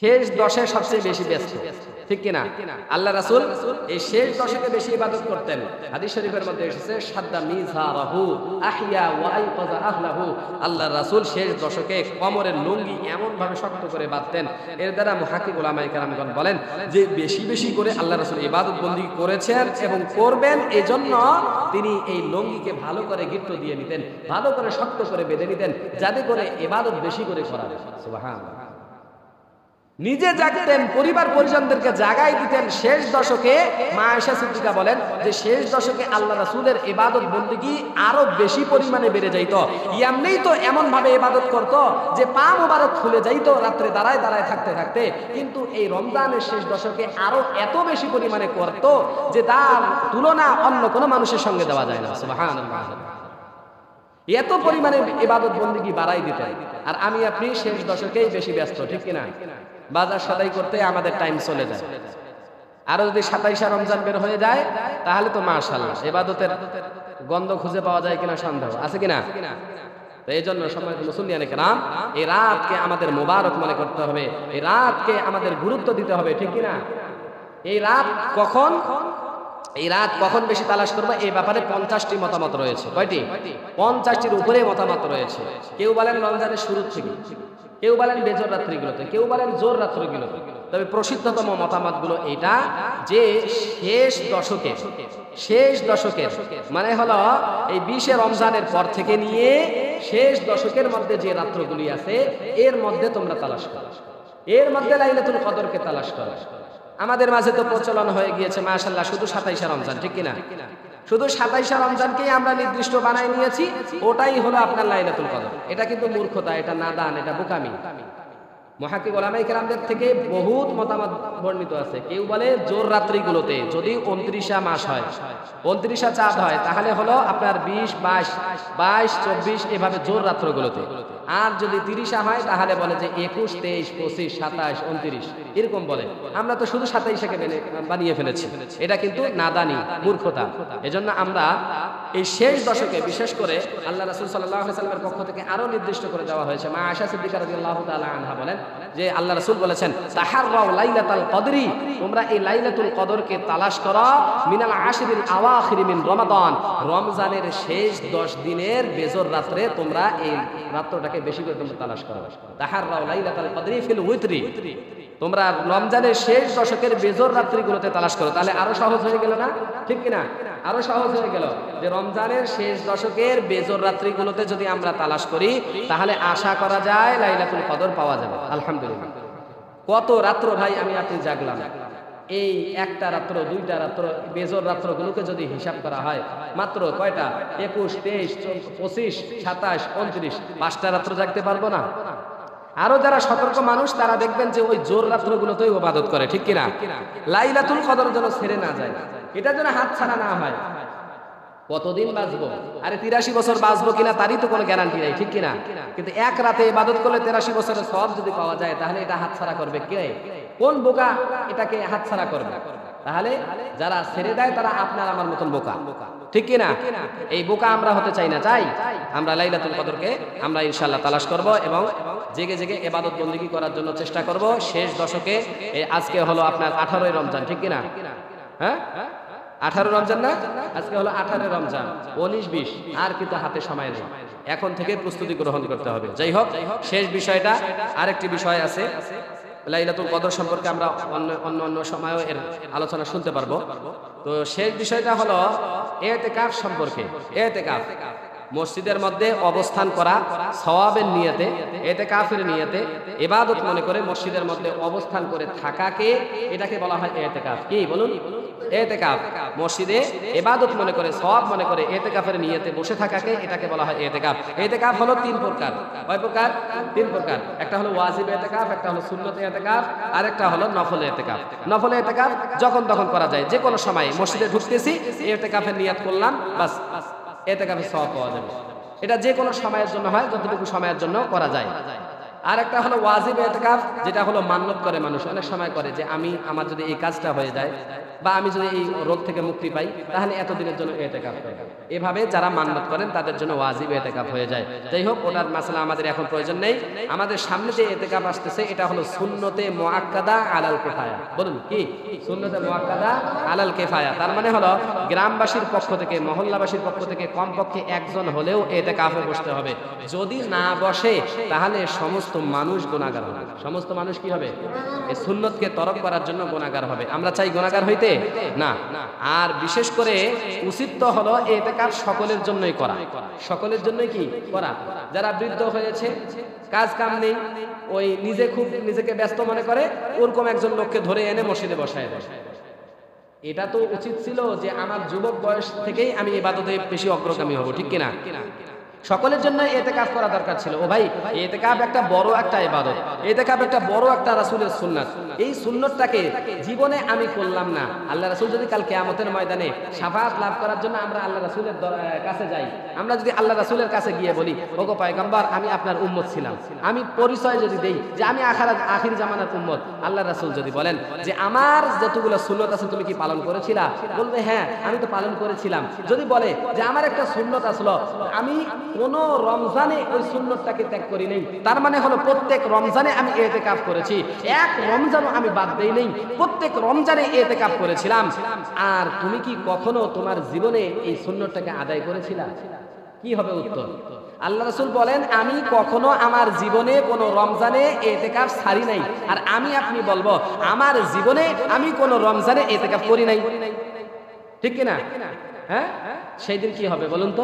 শেষ 10-এ সবচেয়ে বেশি ব্যস্ত, ঠিক কিনা? আল্লাহ রাসূল এই শেষ 10-এ বেশি ইবাদত করতেন। হাদিস শরীফের মধ্যে এসেছে শাদ্দা মিযারাহু আহইয়া ওয়া আইকাযা আহলাহু। আল্লাহ রাসূল শেষ 10-এ কোমরের লুঙ্গি এমন ভাবে শক্ত করে বাঁধতেন, এর দ্বারা মুহাক্কিক উলামায়ে কেরামগণ বলেন যে বেশি বেশি করে আল্লাহ রাসূল ইবাদত বন্দেগী করেছেন এবং করবেন, এজন্য তিনি এই লুঙ্গিকে ভালো করে গিট্ট দিয়ে নিতেন, ভালো করে শক্ত করে বেঁধে নিতেন, যাতে করে ইবাদত বেশি করে করা যায়। সুবহানাল্লাহ। নিজে জাগতেন, পরিবার পরিজনদেরকে জাগাই দিতেন। শেষ 10-এ মা আয়েশা সিদ্দিকা বলেন যে শেষ 10-এ আল্লাহ রাসূলের ইবাদত বন্দেগী আরো বেশি পরিমাণে বেড়ে যাইত। এমনিই তো এমন ভাবে ইবাদত করত যে পা মোবারক ফুলে যাইত রাত্রে দাঁড়ায় দাঁড়ায় থাকতে থাকতে, কিন্তু এই রমজানের শেষ 10-এ আরো এত বেশি পরিমাণে করত যে তার তুলনা অন্য কোনো মানুষের সঙ্গে দেওয়া যায় না। সুবহানাল্লাহ। এত পরিমাণে ইবাদত বন্দেগী বাড়াই দিতেন। আর আমি আপনি শেষ 10-এই বেশি ব্যস্ত, ঠিক কিনা? বাজার সদাই করতে আমাদের টাইম চলে যায়। আরো যদি 27 রমজান বের হয়ে যায় তাহলে তো মাশাআল্লাহ ইবাদতের গন্ধ খুঁজে পাওয়া যায় কিনা সন্দেহ আছে কিনা। তো এই জন্য সম্মানিত মুসল্লিয়ানে কেরাম, এই রাতকে আমাদের মোবারক মনে করতে হবে, এই রাতকে আমাদের গুরুত্ব দিতে হবে, ঠিক কিনা? এই রাত কখন বেশি তালাশ করবো এই ব্যাপারে 50টি মতামত রয়েছে। কয়টি? 50টির উপরে মতামত রয়েছে। কেউ বলেন রমজানের শুরু থেকে, কেউ বলেন বেজোর রাত্রিগুলোতে, কেউ বলেন জোর রাত্রিগুলোতে। তবে প্রসিদ্ধতম মতামতগুলো এটা যে শেষ দশকের মানে হলো এই 20 রমজানের পর থেকে নিয়ে শেষ দশকের মধ্যে যে রাত্রগুলি আছে এর মধ্যে তোমরা তালাশ করো, এর মধ্যে লাইলাতুল কদরকে তালাশ করো। আমাদের মাঝে তো প্রচলন হয়ে গিয়েছে মাশাআল্লাহ শুধু 27 রমজান, ঠিক কিনা? শুধু 27 রমজানকেই আমরা নির্দিষ্ট বানাই নিয়েছি, ওটাই হলো আপনার লাইলাতুল কদর। এটা কিন্তু মূর্খতা, এটা নাদান, এটা বোকামি। মুহাক্কিক উলামায়ে কেরামদের থেকে বহুত মতামত বর্ণিত আছে। কেউ বলে জোর রাত্রিগুলোতে যদি 29 মাস হয়, 29 চাঁদ হয়, তাহলে হলো আপনার 20, 22, 24 এভাবে জোর রাত্রগুলোতে। আর যদি 30 হয় তাহলে বলে যে 21, 23, 25, 27, 29 এরকম বলে। আমরা তো শুধু 27-কে বানিয়ে ফেলেছি। এটা কিন্তু নাদানি, মূর্খতা। এজন্য আমরা এই শেষ দশকে বিশেষ করে আল্লাহ রাসূল সাল্লাল্লাহু আলাইহি ওয়াসাল্লামের পক্ষ থেকে আরো নির্দিষ্ট করে দেওয়া হয়েছে। মা আয়েশা সিদ্দিকা রাদিয়াল্লাহু তাআলা আনহা বলেন যে আল্লাহ রাসূল বলেছেন তাহাররাউ লাইলাতাল কদরি, তোমরা এই লাইলাতুল কদরকে তালাশ করো মিনাল আশরিল আওয়াখির মিন রমাদান, রমজানের শেষ 10 দিনের বেজর রাত্রে তোমরা এই রাত্রটাকে বেশি করে তোমরা তালাশ করো। তাহাররাউ লাইলাতাল কদরি ফিল উইতরি, তোমরা রমজানের শেষ দশকের বেজর রাত্রিগুলোতে তালাশ করো। তাহলে আরো সহজ হয়ে গেল না, ঠিক কিনা? আরো সহজ হয়ে গেল যে রমজানের শেষ দশকের বেজর রাত্রিগুলোতে যদি আমরা তালাশ করি তাহলে আশা করা যায় লাইলাতুল কদর পাওয়া যাবে। আলহামদুলিল্লাহ। কত রাত্র ভাই আমি আপনি জাগলাম, এই একটা রাত্র, দুইটা রাত্র, বেজর রাত্রগুলোকে যদি হিসাব করা হয় মাত্র কয়টা? 21, 23, 25, 27, 29, 5টা রাত্র জাগতে পারবো না? আরো যারা সতর্ক মানুষ তারা দেখবেন যে ওই জোর রাত্রগুলোতেই ইবাদত করে, ঠিক কিনা? লাইলাতুল কদর যেন ছেড়ে না যায়, এটা যেন হাত ছাড়া না হয়। কতদিন বাঁচবো? আরে 83 বছর বাঁচবো কিনা তারই তো কোনো গ্যারান্টি নাই, ঠিক কিনা? কিন্তু এক রাতে ইবাদত করলে 83 বছরের সওয়াব যদি পাওয়া যায় তাহলে এটা হাতছাড়া করবে কে? কোন বোকা এটাকে হাতছাড়া করবে? তাহলে যারা ছেড়ে দেয় তারা আপনার আমার মতন বোকা, ঠিক কিনা? এই বোকা আমরা হতে চাই না। চাই আমরা লাইলাতুল কদরকে আমরা ইনশাআল্লাহ তালাশ করব এবং জেগে জেগে ইবাদত বন্দেগী করার জন্য চেষ্টা করব। শেষ দশকে আজকে হলো আপনার 18 রমজান, ঠিক কিনা? হ্যাঁ 18 রমজান না? আজকে হলো 18 রমজান, 19, 20 আর কিন্তু হাতে সময় নেই। এখন থেকে প্রস্তুতি গ্রহণ করতে হবে। যাই হোক, শেষ বিষয়টা আরেকটি বিষয় আছে লাইলাতুল কদর সম্পর্কে আমরা অন্য সময়ও এর আলোচনা শুনতে পারবো। তো শেষ বিষয়টা হলো ইতিকাফ সম্পর্কে। ইতিকাফ মসজিদের মধ্যে অবস্থান করা সওয়াবের নিয়তে, ইতিকাফের নিয়তে ইবাদত মনে করে মসজিদের মধ্যে অবস্থান করে থাকাকে এটাকে বলা হয় ইতিকাফ। কি বলুন? ইতিকাফ মসজিদে ইবাদত মনে করে, সওয়াব মনে করে ইতিকাফের নিয়তে বসে থাকাকে এটাকে বলা হয় ইতিকাফ। ইতিকাফ হলো 3 প্রকার। কয় প্রকার? 3 প্রকার। একটা হলো ওয়াজিব ইতিকাফ, একটা হলো সুন্নত ইতিকাফ, আর একটা হলো নফল ইতিকাফ। নফল ইতিকাফ যখন তখন করা যায়, যে কোনো সময় মসজিদে ঢুকতেছি ইতিকাফের নিয়ত করলাম, বাস ইতিকাফের সওয়াব পাওয়া যাবে। এটা যে কোনো সময়ের জন্য হয়, যতটুকু সময়ের জন্য করা যায়। আর একটা হলো ওয়াজিব এতেকাফ, যেটা হলো মান্যত করে মানুষ, অনেক সময় করে যে আমার যদি এই কাজটা হয়ে যায় বা আমি যদি এই রোগ থেকে মুক্তি পাই তাহলে এতদিনের জন্য এতেকাফ করব। এভাবে যারা মান্যত করেন তাদের জন্য ওয়াজিব এতেকাফ হয়ে যায়। যাই হোক, ওটার মাসলা আমাদের এখন প্রয়োজন নেই। আমাদের সামনে যে এতেকাফ আসতেছে এটা হলো সুন্নতে মুআক্কাদা আলাল কিফায়া। বলুন কি সুন্নতে মুআক্কাদা আলাল কিফায়া? তার মানে হলো গ্রামবাসীর পক্ষ থেকে, মহল্লাবাসীর পক্ষ থেকে কমপক্ষে একজন হলেও এতেকাফে বসতে হবে। যদি না বসে তাহলে সমস্ত মানুষ গুনাহগার হবে। সমস্ত মানুষ কি হবে? এই সুন্নতকে তরক করার জন্য গুনাহগার হবে। আমরা চাই গুনাহগার হইতে না। আর বিশেষ করে উচিত তো হলো এতেকাফ সকলের জন্যই করা। সকলের জন্যই কি করা? যারা বৃদ্ধ হয়েছে, কাজ কাম নেই, ওই নিজেকে ব্যস্ত মনে করে, ওরকম একজন লোককে ধরে এনে মসজিদে বসায় দেয়। এটা তো উচিত ছিল যে আমার যুবক বয়স থেকেই আমি ইবাদতে বেশি অগ্রগামী হব, ঠিক কিনা? সকলের জন্য ইতিকাফ করা দরকার ছিল। ও ভাই, ইতিকাফ একটা বড় একটা ইবাদত, ইতিকাফ একটা বড় একটা রাসূলের সুন্নাত। এই সুন্নতটাকে জীবনে আমি করলাম না, আল্লাহ রাসূল যদি কাল কিয়ামতের ময়দানে শাফাআত লাভ করার জন্য আমরা আল্লাহ রাসূলের কাছে যাই, আমরা যদি আল্লাহ রাসূলের কাছে গিয়ে বলি, ওগো পয়গম্বর আমি আপনার উম্মত ছিলাম, আমি পরিচয় যদি দেই যে আমি আখির জামানার উম্মত, আল্লাহ রাসূল যদি বলেন যে আমার যতগুলো সুন্নত আছে তুমি কি পালন করেছিলা? বলবে হ্যাঁ আমি তো পালন করেছিলাম। যদি বলে যে আমার একটা সুন্নত আসলো, আমি কোন রমজানে ওই সুন্নতটাকে ত্যাগ করি নাই, তার মানে হলো প্রত্যেক রমজানে আমি ইতিকাফ করেছি, এক রমজানও আমি বাদ দেই নাই, প্রত্যেক রমজানে ইতিকাফ করেছিলাম। আর তুমি কি কখনো তোমার জীবনে এই সুন্নতটাকে আদায় করেছিলা? কি হবে উত্তর? আল্লাহ রাসূল বলেন আমি কখনো আমার জীবনে কোনো রমজানে ইতিকাফ ছাড়ি নাই। আর আমি আপনি বলবো আমার জীবনে আমি কোনো রমজানে ইতিকাফ করি নাই, ঠিক কিনা? হ্যাঁ, সেই দিন কি হবে বলুন তো?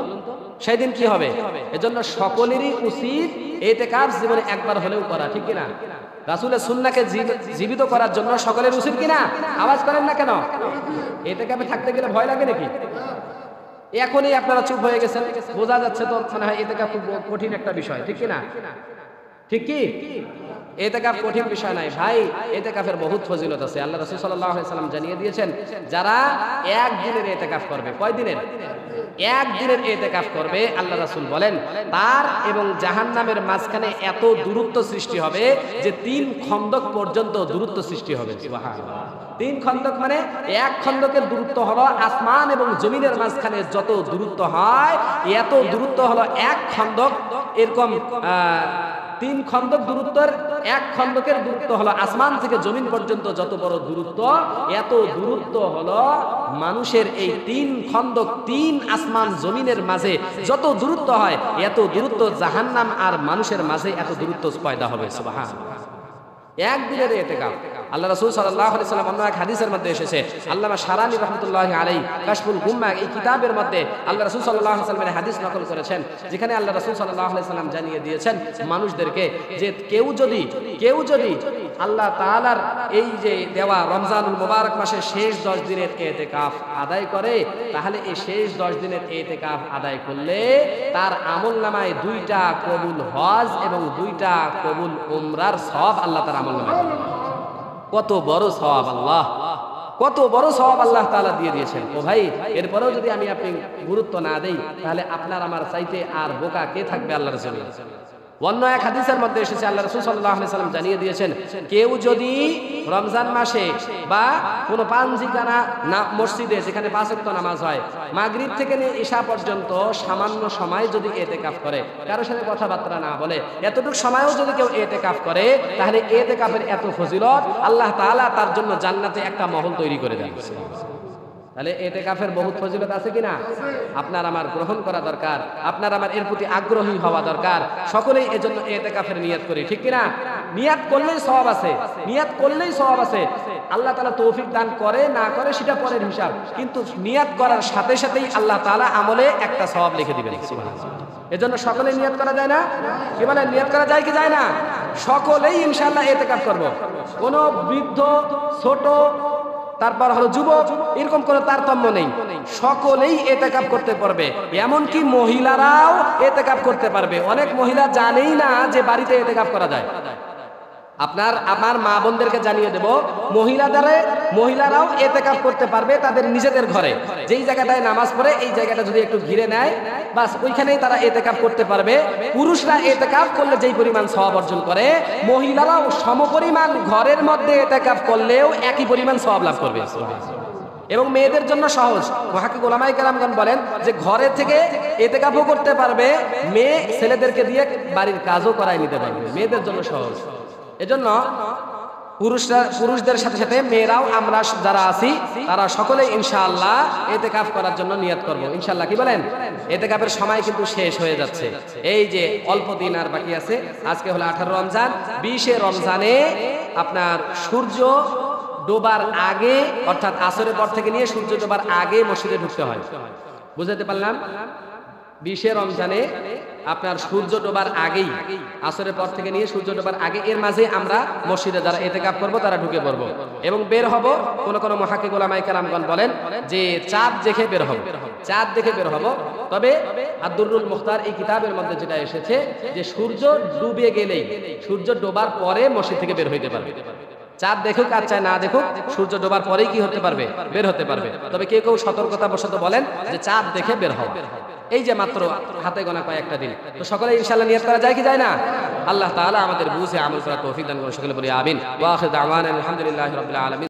সেই দিন কি হবে? এজন্য সকলেরই উচিত ইতিকাফ জীবনে একবার হলেও করা, ঠিক কিনা? রাসূলের সুন্নাহকে জীবিত করার জন্য সকলের উচিত কিনা? আওয়াজ করেন না কেন? ইতিকাফে থাকতে গেলে ভয় লাগে নাকি? এখনই আপনারা চুপ হয়ে গেছেন, বোঝা যাচ্ছে তো মনে হয় ইতিকাফ খুব কঠিন একটা বিষয়, ঠিক কিনা? ঠিক কি? ইতিকাফ কঠিন বিষয় নাই ভাই, ইতিকাফের বহুত ফজিলত আছে। আল্লাহ রাসূল সাল্লাল্লাহু আলাইহি সাল্লাম জানিয়ে দিয়েছেন, যারা এক দিনের ইতিকাফ করবে, কয় দিনের? এক দিনের ইতিকাফ করবে, আল্লাহ রাসূল বলেন তার এবং জাহান্নামের মাঝখানে এত দূরত্ব সৃষ্টি হবে যে 3 খন্দক পর্যন্ত দূরত্ব সৃষ্টি হবে। সুবহানাল্লাহ। 3 খন্দক মানে এক খন্দকের দূরত্ব হলো আসমান এবং জমিনের মাঝখানে যত দূরত্ব হয়, এত দূরত্ব হলো এক খন্দক। এরকম 3 খন্দক দূরত্বের এক খন্দকের দূরত্ব হলো আসমান থেকে জমিন পর্যন্ত যত বড় দূরত্ব, এত দূরত্ব হলো মানুষের এই 3 খন্দক, 3 আসমান জমিনের মাঝে যত দূরত্ব হয়, এত দূরত্ব জাহান্নাম আর মানুষের মাঝে এত দূরত্ব পয়দা হবে। সুবহানাল্লাহ। এক দিনের ইতিকাফ। আল্লাহ রাসূল সাল্লাল্লাহু আলাইহি সাল্লাম অন্য এক হাদিসের মধ্যে এসেছে, আল্লামা শারানি রাহমাতুল্লাহি আলাইহি কাশফুল গুম্মা এই কিতাবের মধ্যে আল্লাহ রাসূল সাল্লাল্লাহু আলাইহি সাল্লামের হাদিস নকল করেছেন, যেখানে আল্লাহ রাসূল সাল্লাল্লাহু আলাইহি সাল্লাম জানিয়ে দিয়েছেন মানুষদেরকে যে কেউ যদি আল্লাহ তাআলার এই যে দেওয়া রমজানুল মুবারক মাসের শেষ 10 দিনের ইতিকাফ আদায় করে, তাহলে এই শেষ 10 দিনের ইতিকাফ আদায় করলে তার আমলনামায় 2টা কবুল হজ এবং 2টা কবুল উমরার সওয়াব আল্লাহ তার আমলনামায়। কত বড় সওয়াব! আল্লাহ কত বড় সওয়াব আল্লাহ তাআলা দিয়ে দিয়েছেন। ও ভাই, এরপরেও যদি আমি আপনি গুরুত্ব না দেই, তাহলে আপনার আমার চাইতে আর বোকা কে থাকবে আল্লাহর রাসূল? অন্য এক হাদিসের মধ্যে এসেছে, আল্লাহ রাসূল সাল্লাল্লাহু আলাইহি সাল্লাম জানিয়ে দিয়েছেন, কেউ যদি রমজান মাসে বা কোনো পাঞ্জিকানা মসজিদে যেখানে 5 ওয়াক্ত নামাজ হয়, মাগরিব থেকে নিয়ে ইশা পর্যন্ত সামান্য সময় যদি ইতিকাফ করে, কারোর সাথে কথাবার্তা না বলে, এতটুকু সময়ও যদি কেউ ইতিকাফ করে, তাহলে ইতিকাফের এত ফজিলত আল্লাহ তাআলা তার জন্য জান্নাতে একটা মহল তৈরি করে দেন। তাহলে ইতিকাফের বহুত ফজিলত আছে কিনা? আপনার আমার গ্রহণ করা দরকার, আপনার আমার এর প্রতি আগ্রহী হওয়া দরকার। সকলেই এজন্য ইতিকাফের নিয়ত করি, ঠিক কিনা? নিয়ত করলেই সওয়াব আছে, নিয়ত করলেই সওয়াব আছে। আল্লাহ তাআলা তৌফিক দান করে না করে সেটা পরের হিসাব, কিন্তু নিয়ত করার সাথে সাথেই আল্লাহ তাআলা আমলে একটা সওয়াব লিখে দিবেন। সুবহানাল্লাহ। এজন্য সকলে নিয়ত করা যায় না? কি বলে, নিয়ত করা যায় কি যায় না? সকলেই ইনশাআল্লাহ ইতিকাফ করব। কোনো বৃদ্ধ, ছোট, তারপর হলো যুবক, এরকম কোনো তারতম্য নেই, সকলেই ইতিকাফ করতে পারবে। এমনকি মহিলারাও ইতিকাফ করতে পারবে। অনেক মহিলা জানেই না যে বাড়িতে ইতিকাফ করা যায়। আমার মা বোনদেরকে জানিয়ে দেব, মহিলারাও এতেকাফ করতে পারবে তাদের নিজেদের ঘরে। যেই জায়গাটায় নামাজ পড়ে এই জায়গাটা যদি একটু ঘিরে নেয়, বাস ওইখানেই তারা এতেকাফ করতে পারবে। পুরুষরা এতেকাফ করলে যেই পরিমাণ সওয়াব অর্জন করে, মহিলারাও সমপরিমাণ ঘরের মধ্যে এতেকাফ করলেও একই পরিমাণ সওয়াব লাভ করবে। এবং মেয়েদের জন্য সহজ, মুহাক্কিক উলামায়ে কেরামগণ বলেন যে ঘরে থেকে এতেকাফও করতে পারবে, মেয়ে ছেলেদেরকে দিয়ে বাড়ির কাজও করায় নিতে পারবে, মেয়েদের জন্য সহজ। এজন্য পুরুষদের সাথে সাথে মেয়েরাও আমরা যারা আছি তারা সকলে ইনশাআল্লাহ এতেকাফ করার জন্য নিয়ত করব ইনশাআল্লাহ। কি বলেন? এতেকাফের সময় কিন্তু শেষ হয়ে যাচ্ছে, এই যে অল্প দিন আর বাকি আছে। আজকে হলো 18 রমজান, 20 রমজানে আপনার সূর্য ডোবার আগে, অর্থাৎ আসরের পর থেকে নিয়ে সূর্য ডোবার আগে মসজিদে ঢুকতে হয়। বুঝাতে পারলাম? 20 রমজানে আপনার সূর্য ডোবার আগেই, আসরের পর থেকে নিয়ে সূর্য ডোবার আগে, এর মাঝে আমরা মসজিদে যারা এতেকাফ করব তারা ঢুকে পড়ব এবং বের হব। কোন কোন মুহাক্কিক উলামায়ে কেরামগণ বলেন যে চাঁদ দেখে বের হব, চাঁদ দেখে বের হব। তবে আদ-দুররুল মুখতার এই কিতাবের মধ্যে যেটা এসেছে যে সূর্য ডুবে গেলেই, সূর্য ডোবার পরে মসজিদ থেকে বের হইতে পারবে। চাঁদ দেখুক আর চাই না দেখুক, সূর্য ডোবার পরেই কি হতে পারবে? বের হতে পারবে। তবে কেউ কেউ সতর্কতা বশত বলেন যে চাঁদ দেখে বের হও। এই যে মাত্র হাতে গোনা কয়েকটা দিন, তো সকলে ইনশাআল্লাহ নিয়ত করা যায় কি যায় না? আল্লাহ তাআলা আমাদের বুঝে আমল করার তৌফিক দান করুন। সকলে বলি আমিন। ওয়া আখিরু দাওয়ানা আলহামদুলিল্লাহি রাব্বিল আলামিন।